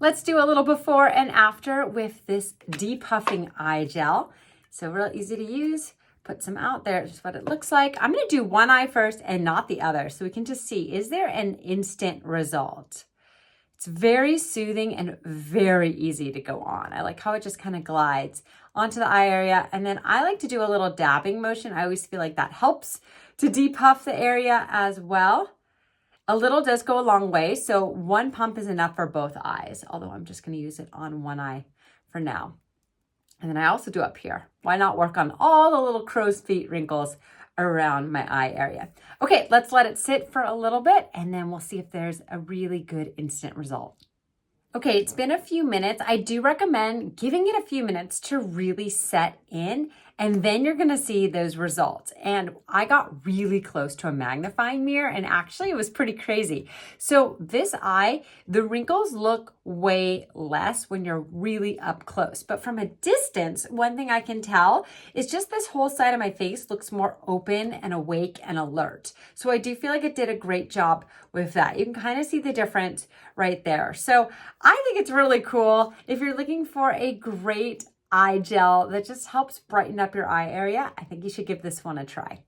Let's do a little before and after with this depuffing eye gel. So real easy to use. Put some out there, just what it looks like. I'm gonna do one eye first and not the other so we can just see, is there an instant result? It's very soothing and very easy to go on. I like how it just kind of glides onto the eye area. And then I like to do a little dabbing motion. I always feel like that helps to depuff the area as well. A little does go a long way, so one pump is enough for both eyes, although I'm just going to use it on one eye for now. And then I also do up here. Why not work on all the little crow's feet wrinkles around my eye area? Okay, let's let it sit for a little bit, and then we'll see if there's a really good instant result. Okay, it's been a few minutes. I do recommend giving it a few minutes to really set in, and then you're gonna see those results. And I got really close to a magnifying mirror, and actually it was pretty crazy. So this eye, the wrinkles look way less when you're really up close. But from a distance, one thing I can tell is just this whole side of my face looks more open and awake and alert. So I do feel like it did a great job with that. You can kind of see the difference right there. So I think it's really cool. If you're looking for a great eye gel that just helps brighten up your eye area, I think you should give this one a try.